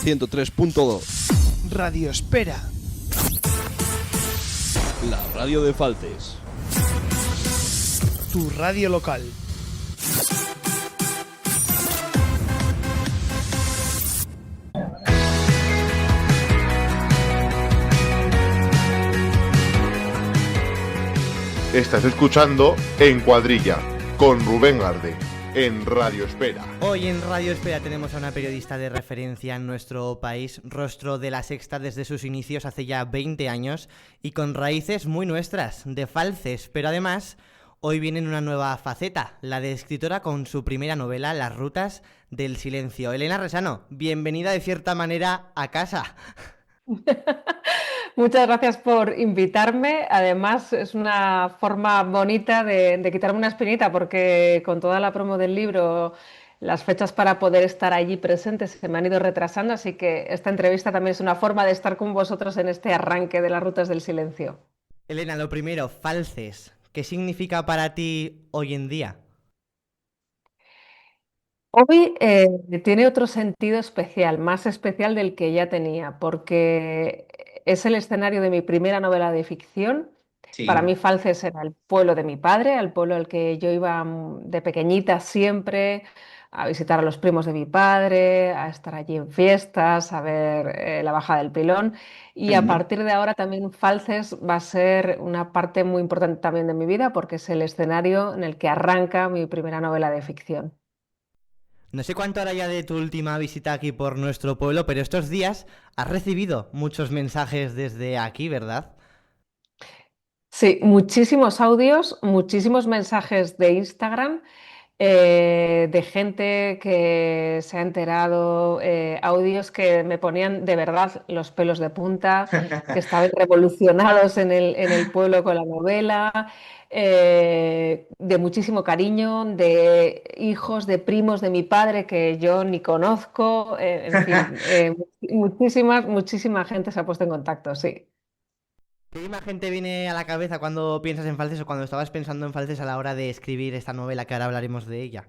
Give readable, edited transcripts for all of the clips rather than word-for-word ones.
103.2. Radio Espera. La radio de Falces. Tu radio local. Estás escuchando En Cuadrilla, con Rubén Garde, en Radio Espera. Hoy en Radio Espera tenemos a una periodista de referencia en nuestro país, rostro de La Sexta desde sus inicios hace ya 20 años y con raíces muy nuestras, de Falces, pero además hoy viene en una nueva faceta, la de escritora con su primera novela, Las Rutas del Silencio. Elena Resano, bienvenida de cierta manera a casa. Muchas gracias por invitarme. Además, es una forma bonita de quitarme una espinita, porque con toda la promo del libro, las fechas para poder estar allí presentes se me han ido retrasando, así que esta entrevista también es una forma de estar con vosotros en este arranque de las Rutas del Silencio. Elena, lo primero, Falces, ¿qué significa para ti hoy en día? Hoy tiene otro sentido especial, más especial del que ya tenía, porque es el escenario de mi primera novela de ficción. Sí. Para mí Falces era el pueblo de mi padre, al pueblo al que yo iba de pequeñita siempre, a visitar a los primos de mi padre, a estar allí en fiestas, a ver la bajada del Pilón. Y a partir de ahora también Falces va a ser una parte muy importante también de mi vida, porque es el escenario en el que arranca mi primera novela de ficción. No sé cuánto hará ya de tu última visita aquí por nuestro pueblo, pero estos días has recibido muchos mensajes desde aquí, ¿verdad? Sí, muchísimos audios, muchísimos mensajes de Instagram, de gente que se ha enterado, audios que me ponían de verdad los pelos de punta, que estaban revolucionados en el pueblo con la novela. De muchísimo cariño, de hijos, de primos de mi padre que yo ni conozco, en fin, muchísima gente se ha puesto en contacto, sí. ¿Qué imagen te viene a la cabeza cuando piensas en Falces o cuando estabas pensando en Falces a la hora de escribir esta novela, que ahora hablaremos de ella?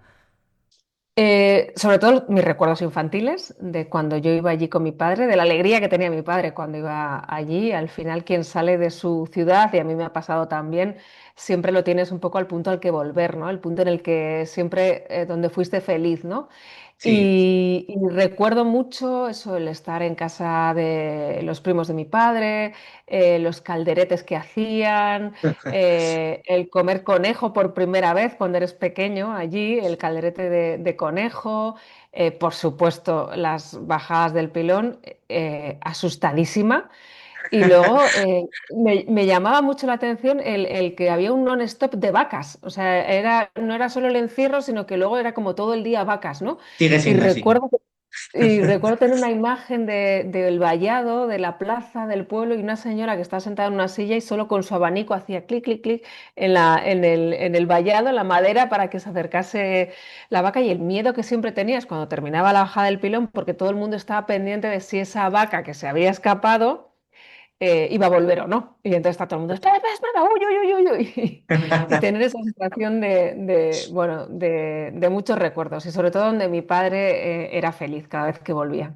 Sobre todo mis recuerdos infantiles de cuando yo iba allí con mi padre, de la alegría que tenía mi padre cuando iba allí. Al final, quien sale de su ciudad, y a mí me ha pasado también, siempre lo tienes un poco al punto al que volver, ¿no? El punto en el que siempre, donde fuiste feliz, ¿no? Sí. Y recuerdo mucho eso, el estar en casa de los primos de mi padre, los calderetes que hacían, el comer conejo por primera vez cuando eres pequeño allí, el calderete de conejo, por supuesto las bajadas del Pilón, asustadísima. Y luego me llamaba mucho la atención el que había un non-stop de vacas. O sea, no era solo el encierro, sino que luego era como todo el día vacas, ¿no? Sigue Y siendo así. recuerdo tener una imagen del vallado, de la plaza, del pueblo, y una señora que estaba sentada en una silla y solo con su abanico hacía clic, clic, clic en el vallado, en la madera, para que se acercase la vaca, y el miedo que siempre tenías cuando terminaba la bajada del Pilón, porque todo el mundo estaba pendiente de si esa vaca que se había escapado iba a volver o no. Y entonces está todo el mundo, espera, espera, uy, uy, uy, uy. Y tener esa sensación bueno, de muchos recuerdos, y sobre todo donde mi padre era feliz cada vez que volvía.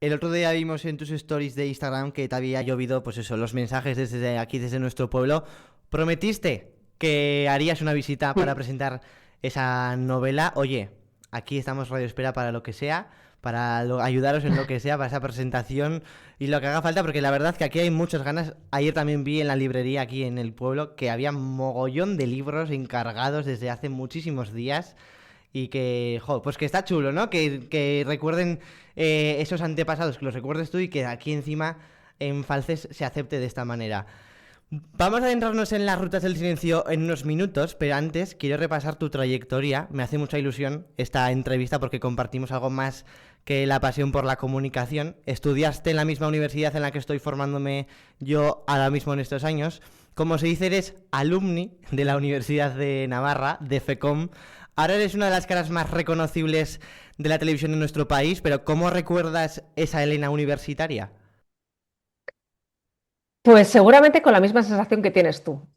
El otro día vimos en tus stories de Instagram que te había llovido, pues eso, los mensajes desde aquí, desde nuestro pueblo. Prometiste que harías una visita para presentar esa novela. Oye, aquí estamos Radio Espera para lo que sea, para ayudaros en lo que sea, para esa presentación y lo que haga falta, porque la verdad es que aquí hay muchas ganas. Ayer también vi en la librería aquí en el pueblo que había mogollón de libros encargados desde hace muchísimos días y que, pues que está chulo, ¿no? Que recuerden esos antepasados, que los recuerdes tú y que aquí encima en Falces se acepte de esta manera. Vamos a adentrarnos en las Rutas del Silencio en unos minutos, pero antes quiero repasar tu trayectoria. Me hace mucha ilusión esta entrevista porque compartimos algo más que la pasión por la comunicación. Estudiaste en la misma universidad en la que estoy formándome yo ahora mismo en estos años. Como se dice, eres alumni de la Universidad de Navarra, de FECOM. Ahora eres una de las caras más reconocibles de la televisión en nuestro país, pero ¿cómo recuerdas esa Elena universitaria? Pues seguramente con la misma sensación que tienes tú,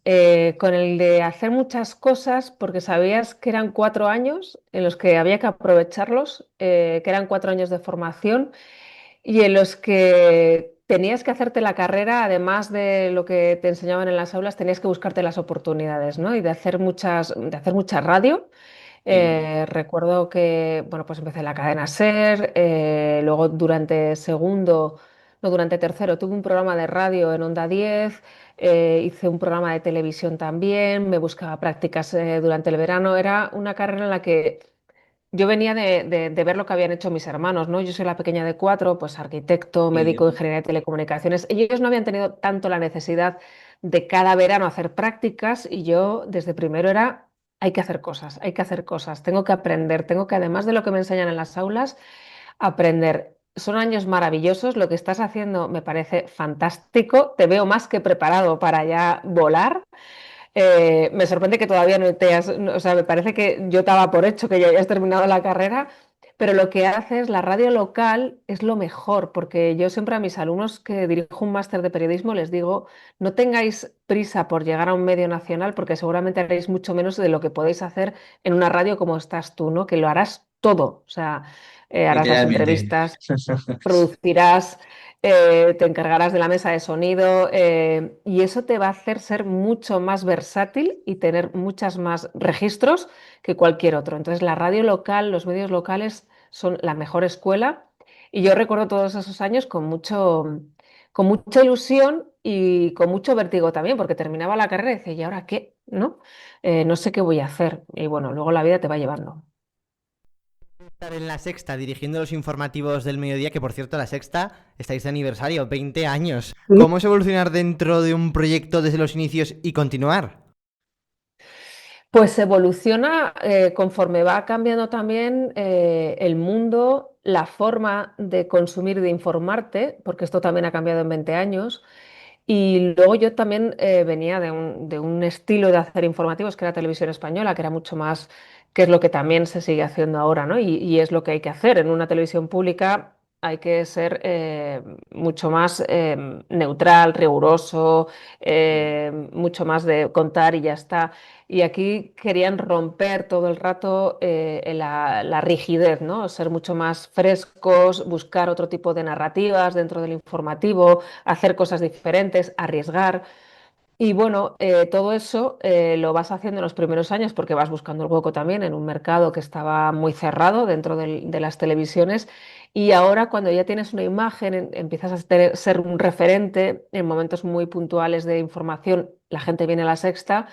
con el de hacer muchas cosas porque sabías que eran 4 años en los que había que aprovecharlos, que eran 4 años de formación y en los que tenías que hacerte la carrera, además de lo que te enseñaban en las aulas, tenías que buscarte las oportunidades, ¿no? Y de hacer mucha radio. Sí. Recuerdo que, bueno, pues empecé en la cadena SER, luego durante segundo, no, durante tercero tuve un programa de radio en Onda 10, hice un programa de televisión también, me buscaba prácticas durante el verano. Era una carrera en la que yo venía de ver lo que habían hecho mis hermanos, ¿no? Yo soy la pequeña de cuatro, pues arquitecto, médico, Sí. ingeniería de telecomunicaciones. Ellos no habían tenido tanto la necesidad de cada verano hacer prácticas y yo desde primero era, hay que hacer cosas, hay que hacer cosas, tengo que aprender, tengo que, además de lo que me enseñan en las aulas, aprender. Son años maravillosos, lo que estás haciendo me parece fantástico, te veo más que preparado para ya volar. Me sorprende que todavía no te has, o sea, me parece que yo estaba por hecho que ya hayas terminado la carrera, pero lo que haces, la radio local, es lo mejor, porque yo siempre a mis alumnos que dirijo un máster de periodismo les digo, no tengáis prisa por llegar a un medio nacional, porque seguramente haréis mucho menos de lo que podéis hacer en una radio como estás tú, ¿no? Que lo harás todo, o sea, harás las Literalmente. entrevistas, producirás, te encargarás de la mesa de sonido, y eso te va a hacer ser mucho más versátil y tener muchas más registros que cualquier otro. Entonces, la radio local, los medios locales son la mejor escuela y yo recuerdo todos esos años con mucha ilusión y con mucho vértigo también, porque terminaba la carrera y decía, ¿y ahora qué? ¿No? No sé qué voy a hacer. Y bueno, luego la vida te va llevando. Estar en La Sexta dirigiendo los informativos del mediodía, que por cierto, La Sexta estáis de aniversario, 20 años. ¿Cómo es evolucionar dentro de un proyecto desde los inicios y continuar? Pues evoluciona conforme va cambiando también el mundo, la forma de consumir, de informarte, porque esto también ha cambiado en 20 años. Y luego yo también venía de un estilo de hacer informativos que era televisión española, que era mucho más, que es lo que también se sigue haciendo ahora, ¿no? Y es lo que hay que hacer en una televisión pública. Hay que ser mucho más neutral, riguroso, mucho más de contar y ya está. Y aquí querían romper todo el rato la rigidez, ¿no? Ser mucho más frescos, buscar otro tipo de narrativas dentro del informativo, hacer cosas diferentes, arriesgar. Y bueno, todo eso lo vas haciendo en los primeros años porque vas buscando el hueco también en un mercado que estaba muy cerrado dentro de las televisiones. Y ahora cuando ya tienes una imagen, empiezas a ser un referente en momentos muy puntuales de información, la gente viene a La Sexta,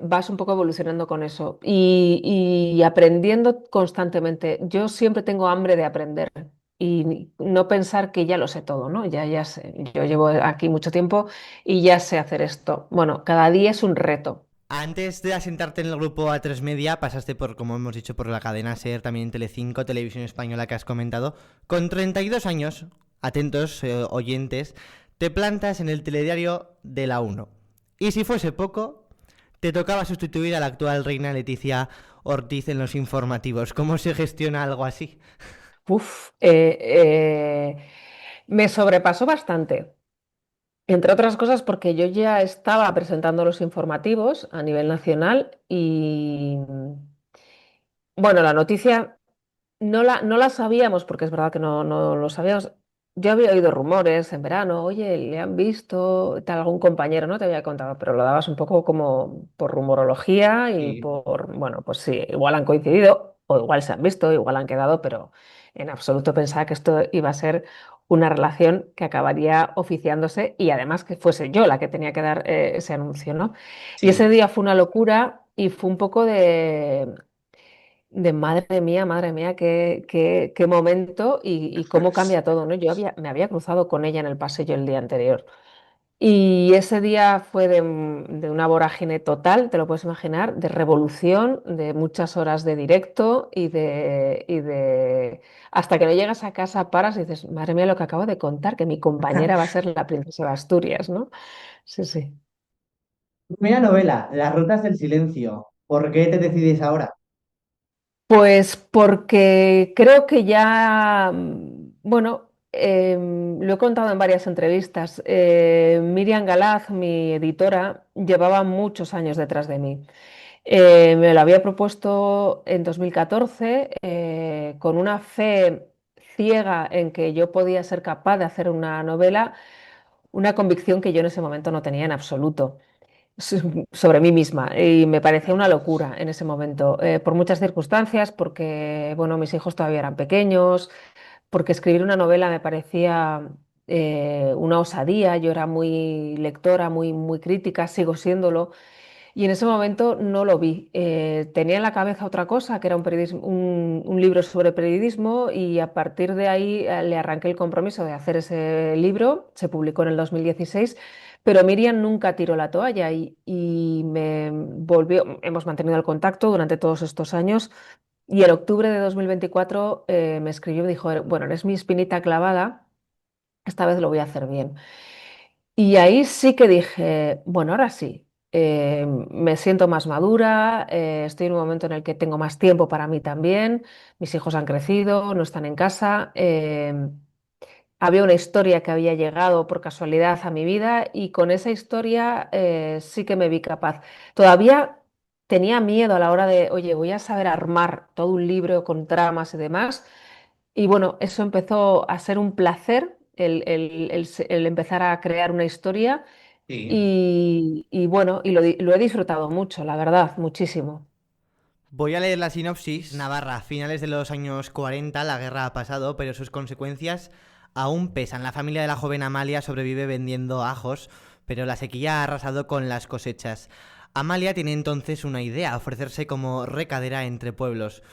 vas un poco evolucionando con eso y aprendiendo constantemente. Yo siempre tengo hambre de aprender y no pensar que ya lo sé todo, ¿no? Ya sé, yo llevo aquí mucho tiempo y ya sé hacer esto. Bueno, cada día es un reto. Antes de asentarte en el grupo A3 Media, pasaste por, como hemos dicho, por la cadena SER, también en Telecinco, Televisión Española que has comentado. Con 32 años, atentos oyentes, te plantas en el telediario de la 1. Y si fuese poco, te tocaba sustituir a la actual reina Leticia Ortiz en los informativos. ¿Cómo se gestiona algo así? Uf, me sobrepasó bastante. Entre otras cosas porque yo ya estaba presentando los informativos a nivel nacional y bueno, la noticia no la sabíamos, porque es verdad que no lo sabíamos. Yo había oído rumores en verano, oye, le han visto, tal, algún compañero no te había contado, pero lo dabas un poco como por rumorología y Sí. por, bueno, pues sí, igual han coincidido, o igual se han visto, igual han quedado, pero en absoluto pensaba que esto iba a ser una relación que acabaría oficiándose y además que fuese yo la que tenía que dar ese anuncio, ¿no? Y ese Sí. día fue una locura y fue un poco de madre mía, qué momento y cómo cambia todo, ¿no? Me había cruzado con ella en el pasillo el día anterior. Y ese día fue de una vorágine total, te lo puedes imaginar, de revolución, de muchas horas de directo hasta que no llegas a casa, paras y dices, madre mía, lo que acabo de contar, que mi compañera va a ser la princesa de Asturias, ¿no? Sí, sí. Primera novela, Las Rutas del Silencio. ¿Por qué te decides ahora? Pues porque creo que ya, bueno, lo he contado en varias entrevistas. Miriam Galaz, mi editora, llevaba muchos años detrás de mí. Me lo había propuesto en 2014 con una fe ciega en que yo podía ser capaz de hacer una novela, una convicción que yo en ese momento no tenía en absoluto sobre mí misma y me parecía una locura en ese momento, por muchas circunstancias, porque bueno, mis hijos todavía eran pequeños, porque escribir una novela me parecía una osadía, yo era muy lectora, muy crítica, sigo siéndolo, y en ese momento no lo vi. Tenía en la cabeza otra cosa, que era un libro sobre periodismo, y a partir de ahí le arranqué el compromiso de hacer ese libro. Se publicó en el 2016, pero Miriam nunca tiró la toalla y me volvió. Hemos mantenido el contacto durante todos estos años. Y en octubre de 2024 me escribió y dijo, bueno, eres mi espinita clavada, esta vez lo voy a hacer bien. Y ahí sí que dije, bueno, ahora sí, me siento más madura, estoy en un momento en el que tengo más tiempo para mí también, mis hijos han crecido, no están en casa, había una historia que había llegado por casualidad a mi vida y con esa historia sí que me vi capaz. Todavía tenía miedo a la hora de, oye, voy a saber armar todo un libro con tramas y demás. Y bueno, eso empezó a ser un placer, el empezar a crear una historia Sí. y bueno, lo he disfrutado mucho, la verdad, muchísimo. Voy a leer la sinopsis. Navarra, finales de los años 40, la guerra ha pasado, pero sus consecuencias aún pesan. La familia de la joven Amalia sobrevive vendiendo ajos, pero la sequía ha arrasado con las cosechas. Amalia tiene entonces una idea, ofrecerse como recadera entre pueblos.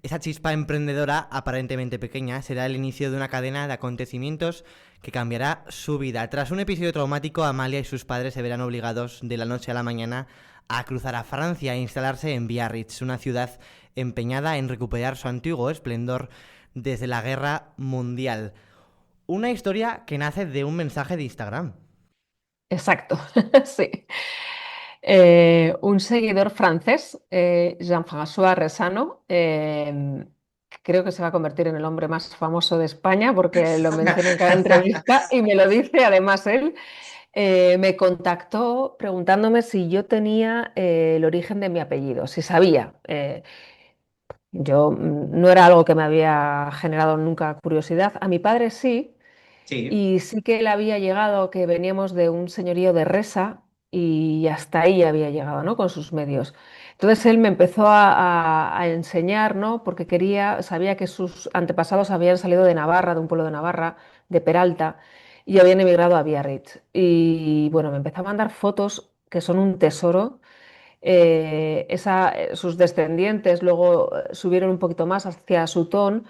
Esa chispa emprendedora, aparentemente pequeña, será el inicio de una cadena de acontecimientos que cambiará su vida. Tras un episodio traumático, Amalia y sus padres se verán obligados de la noche a la mañana a cruzar a Francia e instalarse en Biarritz, una ciudad empeñada en recuperar su antiguo esplendor desde la Guerra Mundial. Una historia que nace de un mensaje de Instagram. Exacto, sí. Un seguidor francés, Jean-François Resano, creo que se va a convertir en el hombre más famoso de España porque lo menciona en cada entrevista y me lo dice además él. Me contactó preguntándome si yo tenía el origen de mi apellido, si sabía. Yo no era algo que me había generado nunca curiosidad. A mi padre sí, Sí. y sí que él había llegado, que veníamos de un señorío de Resa y hasta ahí había llegado, ¿no? Con sus medios. Entonces él me empezó a enseñar, ¿no? Porque sabía que sus antepasados habían salido de Navarra, de un pueblo de Navarra, de Peralta, y habían emigrado a Biarritz. Y bueno, me empezó a mandar fotos que son un tesoro. Sus descendientes luego subieron un poquito más hacia Sutton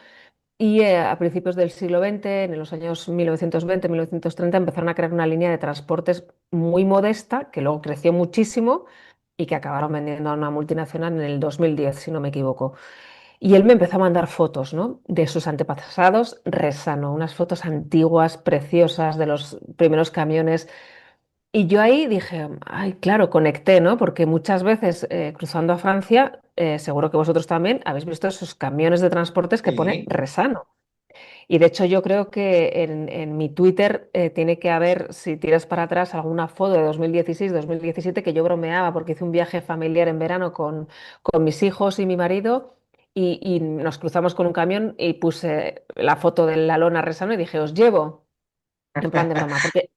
y a principios del siglo XX, en los años 1920-1930, empezaron a crear una línea de transportes muy modesta, que luego creció muchísimo y que acabaron vendiendo a una multinacional en el 2010, si no me equivoco. Y él me empezó a mandar fotos, ¿no? De sus antepasados Resano, unas fotos antiguas, preciosas, de los primeros camiones. Y yo ahí dije, ay, claro, conecté, ¿no? Porque muchas veces cruzando a Francia, seguro que vosotros también habéis visto esos camiones de transportes que pone Sí. Resano. Y de hecho yo creo que en mi Twitter tiene que haber, si tiras para atrás, alguna foto de 2016-2017 que yo bromeaba porque hice un viaje familiar en verano con mis hijos y mi marido y nos cruzamos con un camión y puse la foto de la lona Resano y dije, os llevo, en plan de broma, porque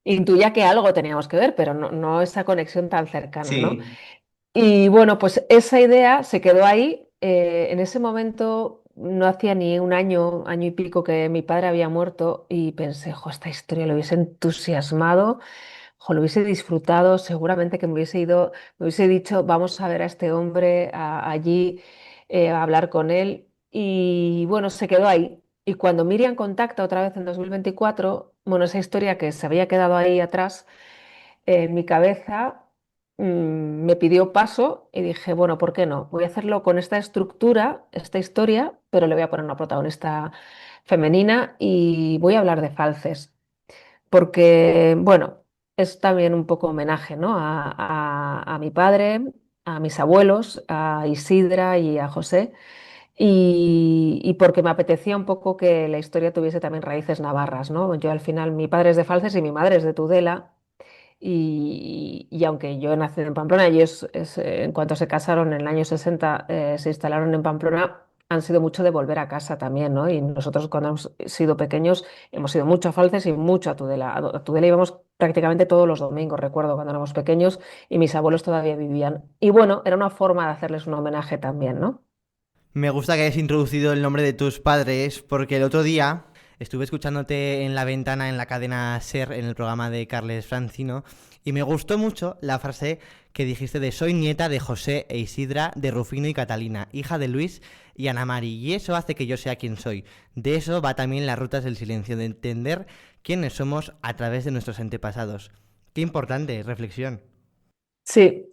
intuía que algo teníamos que ver, pero no esa conexión tan cercana, ¿no? Sí. Y bueno, pues esa idea se quedó ahí. En ese momento no hacía ni un año, año y pico que mi padre había muerto y pensé, jo, esta historia lo hubiese entusiasmado, jo, lo hubiese disfrutado, seguramente que me hubiese ido, me hubiese dicho, vamos a ver a este hombre allí, a hablar con él. Y bueno, se quedó ahí. Y cuando Miriam contacta otra vez en 2024, bueno, esa historia que se había quedado ahí atrás, en mi cabeza me pidió paso y dije, bueno, ¿por qué no? Voy a hacerlo con esta estructura, esta historia, pero le voy a poner una protagonista femenina y voy a hablar de Falces, porque, bueno, es también un poco homenaje, ¿no? A mi padre, a mis abuelos, a Isidra y a José. y porque me apetecía un poco que la historia tuviese también raíces navarras, ¿no? Yo al final, mi padre es de Falces y mi madre es de Tudela. Y aunque yo he nacido en Pamplona, ellos en cuanto se casaron en el año 60 se instalaron en Pamplona, han sido mucho de volver a casa también, ¿no? Y nosotros cuando hemos sido pequeños hemos ido mucho a Falces y mucho a Tudela. A Tudela íbamos prácticamente todos los domingos, recuerdo cuando éramos pequeños y mis abuelos todavía vivían. Y bueno, era una forma de hacerles un homenaje también, ¿no? Me gusta que hayas introducido el nombre de tus padres porque el otro día estuve escuchándote en La Ventana en la cadena SER en el programa de Carles Francino y me gustó mucho la frase que dijiste de soy nieta de José e Isidra, de Rufino y Catalina, hija de Luis y Ana Mari, y eso hace que yo sea quien soy. De eso va también las rutas del silencio, de entender quiénes somos a través de nuestros antepasados. Qué importante reflexión. Sí,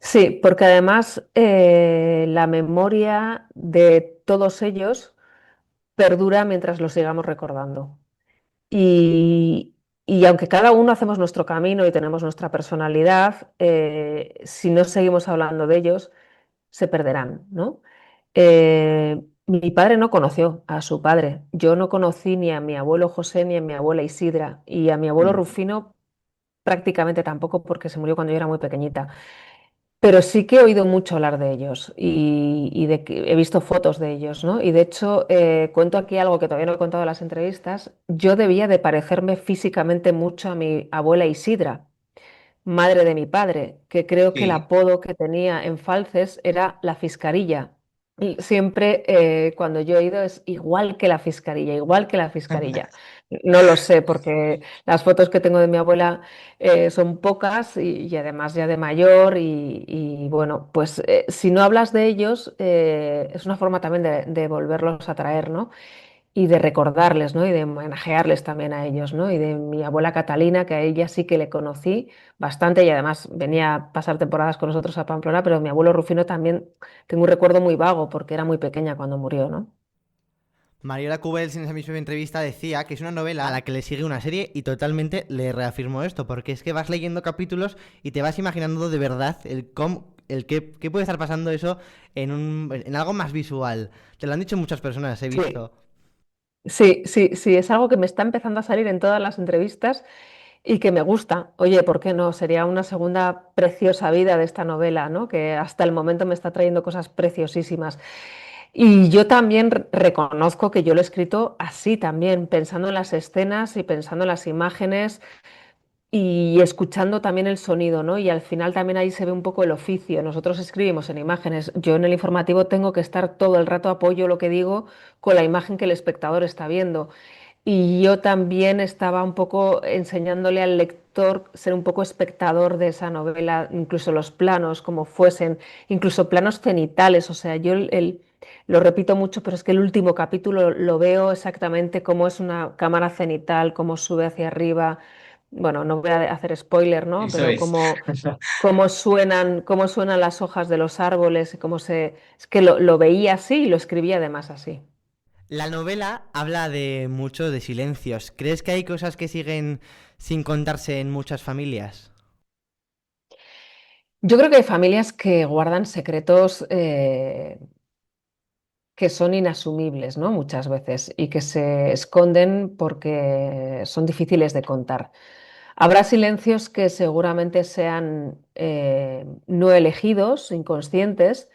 sí, porque además la memoria de todos ellos perdura mientras lo sigamos recordando. Y, y aunque cada uno hacemos nuestro camino y tenemos nuestra personalidad, si no seguimos hablando de ellos, se perderán, ¿no? Mi padre no conoció a su padre. Yo no conocí ni a mi abuelo José ni a mi abuela Isidra. Y a mi abuelo Mm. Rufino prácticamente tampoco porque se murió cuando yo era muy pequeñita. Pero sí que he oído mucho hablar de ellos y de que he visto fotos de ellos, ¿no? Y de hecho, cuento aquí algo que todavía no he contado en las entrevistas. Yo debía de parecerme físicamente mucho a mi abuela Isidra, madre de mi padre, que creo que el Sí. apodo que tenía en Falces era la Fiscarilla. Y siempre cuando yo he ido es igual que la Fiscarilla, igual que la Fiscarilla. No lo sé, porque las fotos que tengo de mi abuela son pocas y además ya de mayor y bueno, pues si no hablas de ellos es una forma también de volverlos a traer, ¿no? Y de recordarles, ¿no? Y de homenajearles también a ellos, ¿no? Y de mi abuela Catalina, que a ella sí que le conocí bastante y además venía a pasar temporadas con nosotros a Pamplona, pero mi abuelo Rufino también tengo un recuerdo muy vago porque era muy pequeña cuando murió, ¿no? Mariola Cubels en esa misma entrevista decía que es una novela a la que le sigue una serie y totalmente le reafirmo esto, porque es que vas leyendo capítulos y te vas imaginando de verdad qué puede estar pasando eso en algo más visual. Te lo han dicho muchas personas, he Sí. visto. Sí, sí, sí, es algo que me está empezando a salir en todas las entrevistas y que me gusta. Oye, ¿por qué no? Sería una segunda preciosa vida de esta novela, ¿no? Que hasta el momento me está trayendo cosas preciosísimas. Y yo también reconozco que yo lo he escrito así también, pensando en las escenas y pensando en las imágenes y escuchando también el sonido, ¿no? Y al final también ahí se ve un poco el oficio. Nosotros escribimos en imágenes. Yo en el informativo tengo que estar todo el rato apoyo lo que digo con la imagen que el espectador está viendo. Y yo también estaba un poco enseñándole al lector ser un poco espectador de esa novela, incluso los planos, como fuesen, incluso planos cenitales. O sea, yo lo repito mucho, pero es que el último capítulo lo veo exactamente cómo es una cámara cenital, cómo sube hacia arriba. Bueno, no voy a hacer spoiler, ¿no? Eso Pero es. cómo suenan las hojas de los árboles, y cómo se. Es que lo veía así y lo escribía además así. La novela habla de mucho de silencios. ¿Crees que hay cosas que siguen sin contarse en muchas familias? Yo creo que hay familias que guardan secretos que son inasumibles, ¿no? Muchas veces y que se esconden porque son difíciles de contar. Habrá silencios que seguramente sean no elegidos, inconscientes,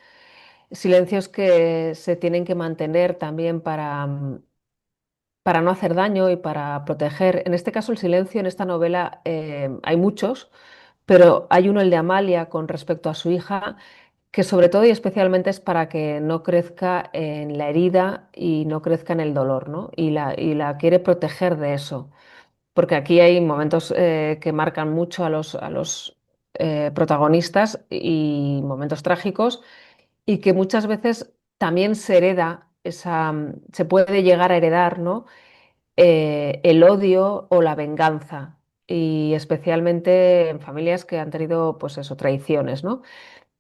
silencios que se tienen que mantener también para no hacer daño y para proteger. En este caso, el silencio en esta novela hay muchos, pero hay uno, el de Amalia, con respecto a su hija, que sobre todo y especialmente es para que no crezca en la herida y no crezca en el dolor, ¿no? Y la quiere proteger de eso, porque aquí hay momentos que marcan mucho a los protagonistas y momentos trágicos y que muchas veces también se hereda se puede llegar a heredar, ¿no? El odio o la venganza. Y especialmente en familias que han tenido, pues eso, traiciones, ¿no?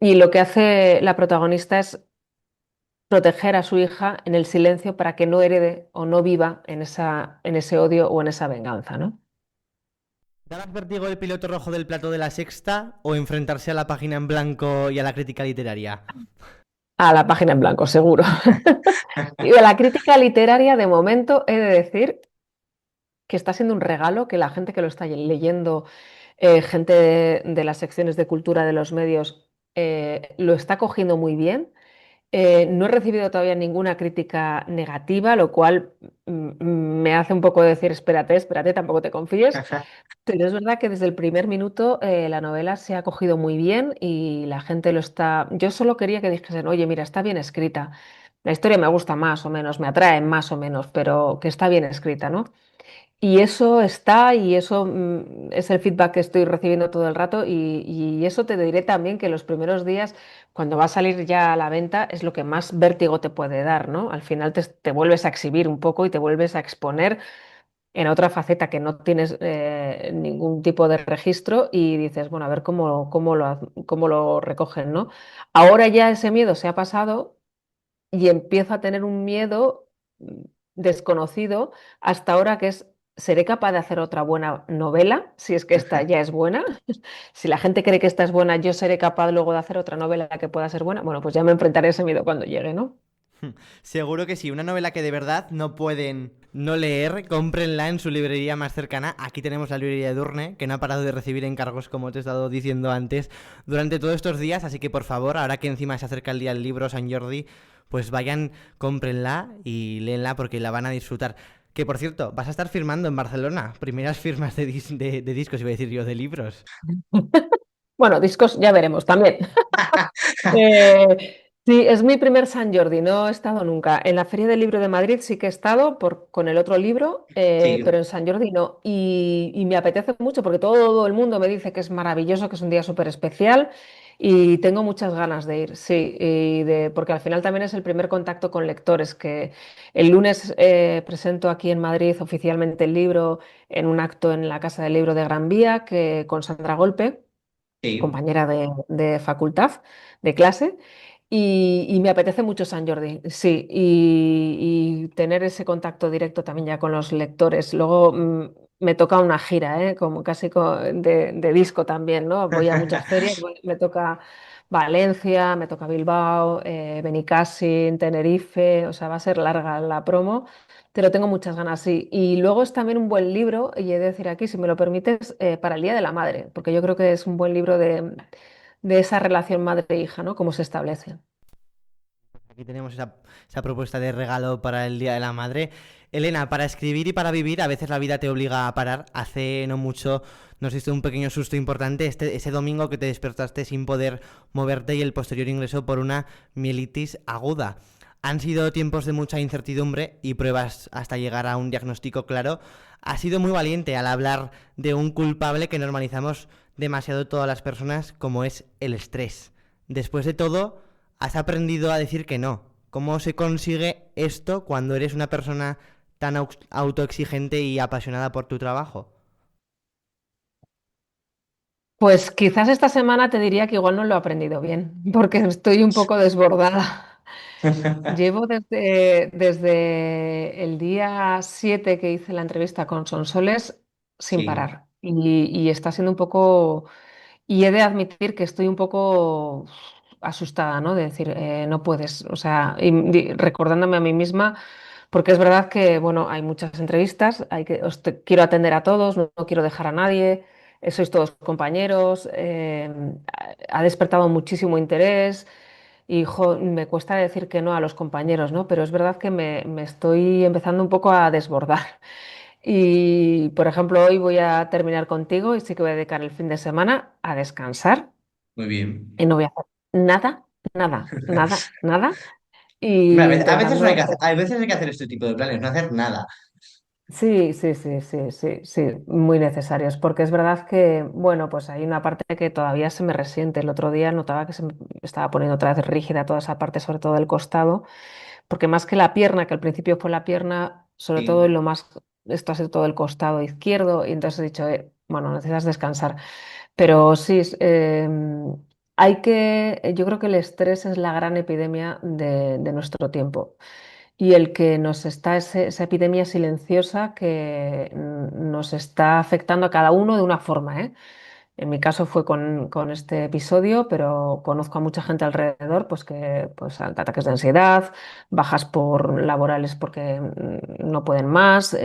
Y lo que hace la protagonista es proteger a su hija en el silencio para que no herede o no viva en ese odio o en esa venganza, ¿no? ¿Da más vértigo el piloto rojo del plato de La Sexta o enfrentarse a la página en blanco y a la crítica literaria? a la página en blanco, seguro. Y de la crítica literaria, de momento, he de decir que está siendo un regalo que la gente que lo está leyendo, gente de las secciones de cultura de los medios, lo está cogiendo muy bien. No he recibido todavía ninguna crítica negativa, lo cual me hace un poco decir, espérate, espérate, tampoco te confíes. Pero es verdad que desde el primer minuto la novela se ha cogido muy bien y la gente lo está... Yo solo quería que dijesen, oye, mira, está bien escrita. La historia me gusta más o menos, me atrae más o menos, pero que está bien escrita, ¿no? Y eso está y eso es el feedback que estoy recibiendo todo el rato y eso te diré también que los primeros días, cuando va a salir ya a la venta, es lo que más vértigo te puede dar, ¿no? Al final te vuelves a exhibir un poco y te vuelves a exponer en otra faceta que no tienes ningún tipo de registro y dices, bueno, a ver cómo lo recogen, ¿no? Ahora ya ese miedo se ha pasado y empiezo a tener un miedo desconocido hasta ahora que es, ¿seré capaz de hacer otra buena novela? Si es que esta ya es buena. Si la gente cree que esta es buena, yo seré capaz luego de hacer otra novela que pueda ser buena. Bueno, pues ya me enfrentaré a ese miedo cuando llegue, ¿no? Seguro que sí, una novela que de verdad no pueden no leer, cómprenla en su librería más cercana. Aquí tenemos la librería de Durne, que no ha parado de recibir encargos, como te he estado diciendo antes, durante todos estos días, así que por favor, ahora que encima se acerca el día del libro San Jordi, pues vayan, cómprenla y léenla porque la van a disfrutar. Que por cierto, vas a estar firmando en Barcelona, primeras firmas de discos, iba a decir yo, de libros. Bueno, discos ya veremos también. Sí, es mi primer San Jordi, no he estado nunca. En la Feria del Libro de Madrid sí que he estado con el otro libro, Sí, pero en San Jordi no. Y me apetece mucho porque todo el mundo me dice que es maravilloso, que es un día súper especial y tengo muchas ganas de ir, sí, porque al final también es el primer contacto con lectores, que el lunes presento aquí en Madrid oficialmente el libro en un acto en la Casa del Libro de Gran Vía con Sandra Golpe, sí. compañera de facultad, de clase, y me apetece mucho San Jordi, sí, y tener ese contacto directo también ya con los lectores. Luego me toca una gira, como casi de disco también, ¿no? Voy a muchas ferias, me toca Valencia, me toca Bilbao, Benicàssim, Tenerife, o sea, va a ser larga la promo. Pero tengo muchas ganas, sí. Y luego es también un buen libro, y he de decir aquí, si me lo permites, para el Día de la Madre, porque yo creo que es un buen libro de esa relación madre-hija, ¿no? Cómo se establece. Aquí tenemos esa propuesta de regalo para el Día de la Madre. Elena, para escribir y para vivir, a veces la vida te obliga a parar. Hace no mucho nos diste un pequeño susto importante, ese domingo que te despertaste sin poder moverte y el posterior ingreso por una mielitis aguda. Han sido tiempos de mucha incertidumbre y pruebas hasta llegar a un diagnóstico claro. Has sido muy valiente al hablar de un culpable que normalizamos demasiado todas las personas, como es el estrés. Después de todo, has aprendido a decir que no. ¿Cómo se consigue esto cuando eres una persona tan autoexigente y apasionada por tu trabajo? Pues quizás esta semana te diría que igual no lo he aprendido bien, porque estoy un poco desbordada. Llevo desde el día 7 que hice la entrevista con Sonsoles sin Sí, parar. Y está siendo un poco... Y he de admitir que estoy un poco asustada, ¿no? De decir, no puedes, o sea, recordándome a mí misma, porque es verdad que, bueno, hay muchas entrevistas, quiero atender a todos, no quiero dejar a nadie, sois todos compañeros, ha despertado muchísimo interés y me cuesta decir que no a los compañeros, ¿no? Pero es verdad que me estoy empezando un poco a desbordar. Y, por ejemplo, hoy voy a terminar contigo y sí que voy a dedicar el fin de semana a descansar muy bien. y no voy a hacer nada, nada, nada, nada. Hombre, Y a veces no hay intentando... que hacer, a veces hay que hacer este tipo de planes, no hacer nada. Sí, sí, sí, sí, sí, sí, muy necesarios, porque es verdad que, bueno, pues hay una parte que todavía se me resiente. El otro día notaba que se me estaba poniendo otra vez rígida toda esa parte, sobre todo del costado, porque más que la pierna, que al principio fue la pierna, sobre todo Sí, en lo más, esto ha sido todo el costado izquierdo, y entonces he dicho, bueno, necesitas descansar. Pero sí, yo creo que el estrés es la gran epidemia de nuestro tiempo. Y el que nos está, esa epidemia silenciosa que nos está afectando a cada uno de una forma, ¿eh? En mi caso fue con este episodio, pero conozco a mucha gente alrededor pues que pues, ataques de ansiedad, bajas por laborales porque no pueden más,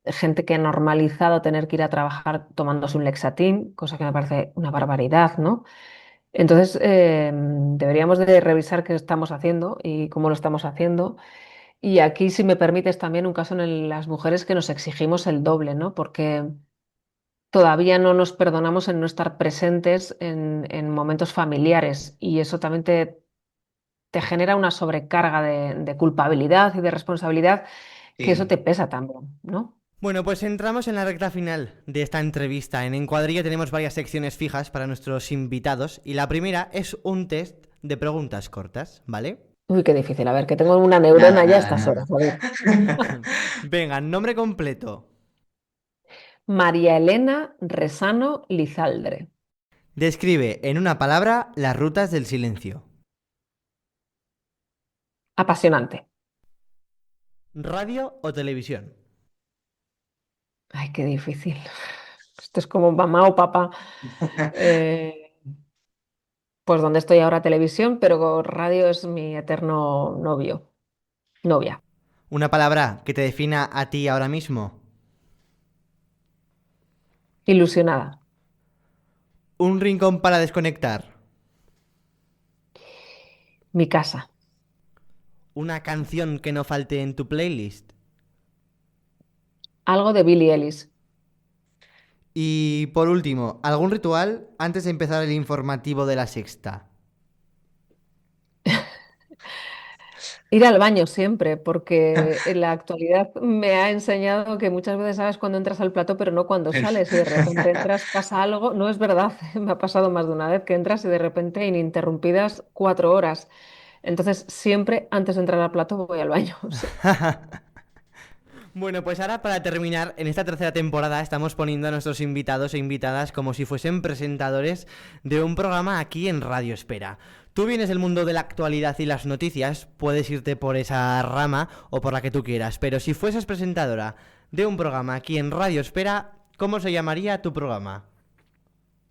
gente que ha normalizado tener que ir a trabajar tomándose un Lexatin, cosa que me parece una barbaridad, ¿no? Entonces, deberíamos de revisar qué estamos haciendo y cómo lo estamos haciendo. Y aquí, si me permites, también un caso en las mujeres que nos exigimos el doble, ¿no? Porque todavía no nos perdonamos en no estar presentes en momentos familiares y eso también te genera una sobrecarga de culpabilidad y de responsabilidad, que eso te Sí. pesa también, ¿no? Bueno, pues entramos en la recta final de esta entrevista. En Encuadrilla tenemos varias secciones fijas para nuestros invitados y la primera es un test de preguntas cortas, ¿vale? Uy, qué difícil. A ver, que tengo una Nada, neurona ya a nada, estas nada. horas. A ver. Venga, nombre completo. María Elena Resano Lizaldre. Describe en una palabra las rutas del silencio. Apasionante. ¿Radio o televisión? Ay, qué difícil. Esto es como mamá o papá. Eh, pues donde estoy ahora televisión, pero radio es mi eterno novio, novia. ¿Una palabra que te defina a ti ahora mismo? Ilusionada. ¿Un rincón para desconectar? Mi casa. ¿Una canción que no falte en tu playlist? Algo de Billie Ellis. Y por último, ¿algún ritual antes de empezar el informativo de la sexta? Ir al baño siempre, porque en la actualidad me ha enseñado que muchas veces sabes cuando entras al plato, pero no cuando sales y de repente entras, pasa algo. No es verdad, me ha pasado más de una vez que entras y de repente ininterrumpidas 4 horas. Entonces siempre antes de entrar al plato voy al baño. Sí. Bueno, pues ahora para terminar, en esta tercera temporada estamos poniendo a nuestros invitados e invitadas como si fuesen presentadores de un programa aquí en Radio Espera. Tú vienes del mundo de la actualidad y las noticias, puedes irte por esa rama o por la que tú quieras, pero si fueses presentadora de un programa aquí en Radio Espera, ¿cómo se llamaría tu programa?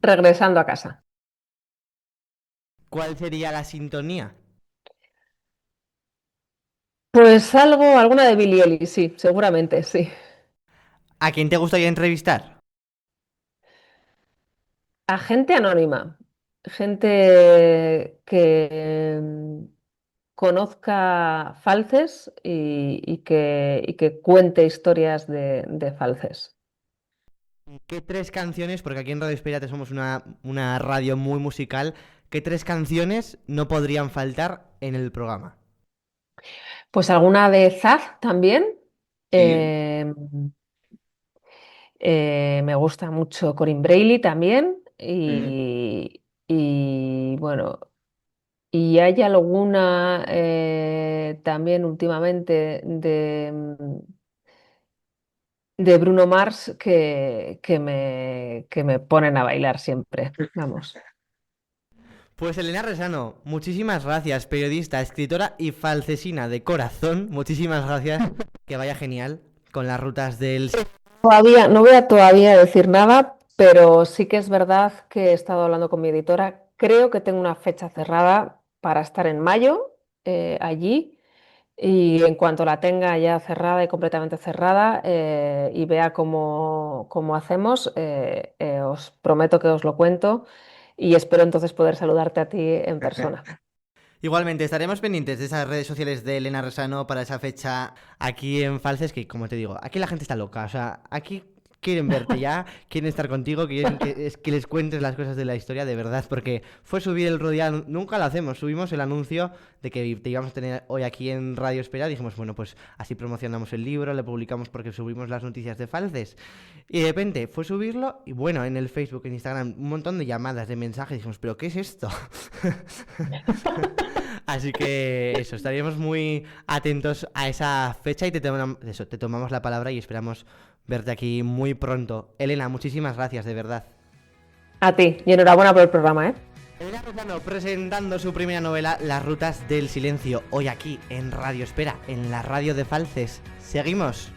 Regresando a casa. ¿Cuál sería la sintonía? Pues alguna de Billie Ellis, sí, seguramente, sí. ¿A quién te gustaría entrevistar? A gente anónima, gente que conozca Falces y que cuente historias de Falces. ¿Qué tres canciones, porque aquí en Radio Espera somos una radio muy musical, qué tres canciones no podrían faltar en el programa? Pues alguna de Zaz también. Sí. eh, Me gusta mucho Corinne Brailey también. Mm. Y bueno, y hay alguna también últimamente de Bruno Mars que me ponen a bailar siempre. Vamos. Pues Elena Resano, muchísimas gracias, periodista, escritora y falcesina de corazón. Muchísimas gracias, que vaya genial con las rutas del... Todavía, no voy a todavía decir nada, pero sí que es verdad que he estado hablando con mi editora. Creo que tengo una fecha cerrada para estar en mayo allí. Y en cuanto la tenga ya cerrada y completamente cerrada y vea cómo hacemos, os prometo que os lo cuento y espero entonces poder saludarte a ti en persona. Igualmente, estaremos pendientes de esas redes sociales de Elena Resano para esa fecha aquí en Falces, que como te digo, aquí la gente está loca, o sea, aquí quieren verte ya, quieren estar contigo, quieren que les cuentes las cosas de la historia de verdad, porque fue subir el Rodial, nunca lo hacemos, subimos el anuncio de que te íbamos a tener hoy aquí en Radio Espera, dijimos, bueno, pues así promocionamos el libro, le publicamos porque subimos las noticias de Falces, y de repente fue subirlo, y bueno, en el Facebook, en Instagram, un montón de llamadas, de mensajes, dijimos, ¿pero qué es esto? Así que eso, estaríamos muy atentos a esa fecha y te tomamos la palabra y esperamos verte aquí muy pronto. Elena, muchísimas gracias, de verdad. A ti y enhorabuena por el programa, ¿eh? Elena Resano presentando su primera novela, Las rutas del silencio, hoy aquí en Radio Espera, en la radio de Falces. Seguimos.